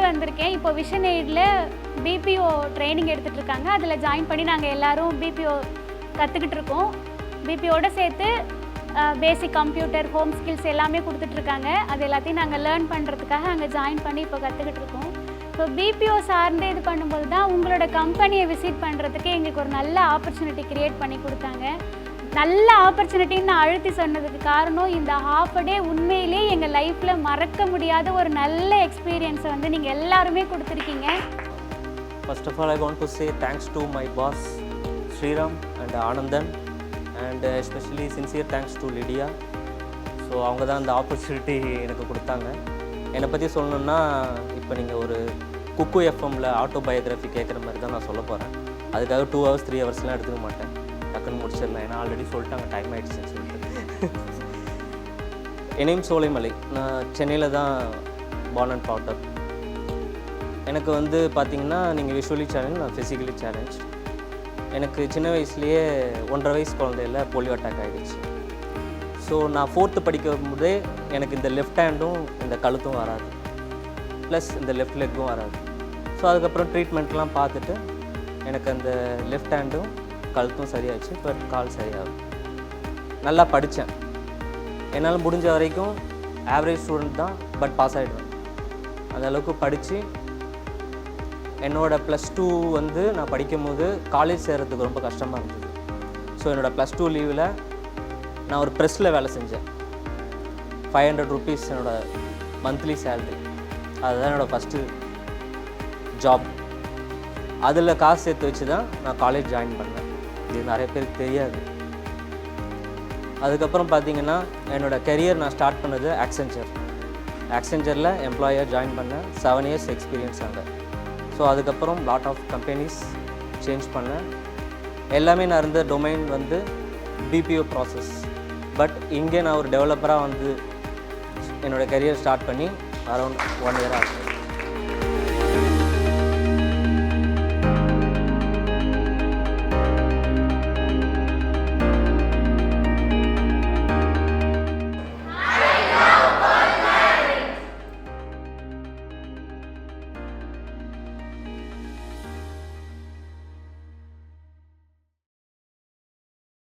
வந்திருக்கேன். இப்போ vision எய்டில் BPO training எடுத்துகிட்டு இருக்காங்க. அதில் ஜாயின் பண்ணி நாங்கள் எல்லோரும் பிபிஓ கற்றுக்கிட்டு இருக்கோம். பிபிஓட சேர்த்து பேசிக் கம்ப்யூட்டர், ஹோம் ஸ்கில்ஸ் எல்லாமே கொடுத்துட்ருக்காங்க. அது எல்லாத்தையும் நாங்கள் லேர்ன் பண்ணுறதுக்காக அங்கே ஜாயின் பண்ணி இப்போ கற்றுக்கிட்டு இருக்கோம். ஸோ பிபிஓ சார்ந்து இது பண்ணும்போது தான் உங்களோட கம்பெனியை விசிட் பண்ணுறதுக்கு எங்களுக்கு ஒரு நல்ல ஆப்பர்ச்சுனிட்டி க்ரியேட் பண்ணி கொடுத்தாங்க. நல்ல ஆப்பர்ச்சுனிட்டின்னு நான் அழுத்தி சொன்னதுக்கு காரணம் இந்த ஹாஃப் டே உண்மையிலே எங்கள் லைஃப்பில் மறக்க முடியாத ஒரு நல்ல எக்ஸ்பீரியன்ஸை வந்து நீங்கள் எல்லாருமே கொடுத்துருக்கீங்க. First of all, I want to say thanks to my boss Sriram and Anandan, and especially sincere thanks to Lydia. So அவங்க தான் அந்த ஆப்பர்ச்சுனிட்டி எனக்கு கொடுத்தாங்க. என்னை பற்றி சொல்லணுன்னா, இப்போ நீங்கள் ஒரு குக்கு எஃப்எம்மில் ஆட்டோபயோகிராஃபி கேட்குற மாதிரி தான் நான் சொல்ல போகிறேன். அதுக்காக 2 hours 3 hours எடுத்துக்க மாட்டேன். டக்குன்னு முடிச்சிடலாம், ஏன்னா ஆல்ரெடி சொல்லிட்டாங்க டைம் ஆகிடுச்சுன்னு சொல்லிட்டு. என் நேம் சோலைமலை. நான் சென்னையில் தான் பார்ன் அண்ட் brought up. எனக்கு வந்து பார்த்திங்கன்னா, நீங்கள் விஷுவலி சேலஞ்ச், நான் ஃபிசிக்கலி சேலஞ்ச். எனக்கு சின்ன வயசுலேயே 1.5 வயசு குழந்தையில் போலியோ அட்டாக் ஆகிடுச்சு. ஸோ நான் 4th படிக்கும் போதே எனக்கு இந்த லெஃப்ட் ஹேண்டும் இந்த கழுத்தும் வராது, ப்ளஸ் இந்த லெஃப்ட் லெக்கும் வராது. ஸோ அதுக்கப்புறம் ட்ரீட்மெண்ட்லாம் பார்த்துட்டு எனக்கு அந்த லெஃப்ட் ஹேண்டும் கழுத்தும் சரியாச்சு. இப்போ கால் சரியாகும். நல்லா படித்தேன். என்னால் முடிஞ்ச வரைக்கும் ஆவரேஜ் ஸ்டூடெண்ட் தான், பட் பாஸ் ஆகிடுவேன். அந்தளவுக்கு படித்து என்னோடய +2 வந்து நான் படிக்கும் போது காலேஜ் சேர்கிறதுக்கு ரொம்ப கஷ்டமாக இருந்தது. ஸோ என்னோடய +2 லீவில் நான் ஒரு ப்ரெஸ்ஸில் வேலை செஞ்சேன். 500 rupees என்னோடய மந்த்லி சேல்ரி. அதுதான் என்னோடய ஃபஸ்ட்டு ஜாப். அதில் காசு சேர்த்து வச்சு தான் நான் காலேஜ் ஜாயின் பண்ணேன். இது நிறைய பேருக்கு தெரியாது. அதுக்கப்புறம் பார்த்திங்கன்னா, என்னோடய கெரியர் நான் ஸ்டார்ட் பண்ணது ஆக்சென்ச்சரில் எம்ப்ளாயர் ஜாயின் பண்ணேன். 7 years எக்ஸ்பீரியன்ஸ் அங்கே. ஸோ அதுக்கப்புறம் லாட் ஆஃப் கம்பெனிஸ் சேஞ்ச் பண்ணேன். எல்லாமே நான் இருந்த டொமைன் வந்து பிபிஓ ப்ராசஸ். பட் இங்கே நான் ஒரு டெவலப்பராக வந்து என்னோடய கெரியர் ஸ்டார்ட் பண்ணி அரௌண்ட் 1 year ஆகுது.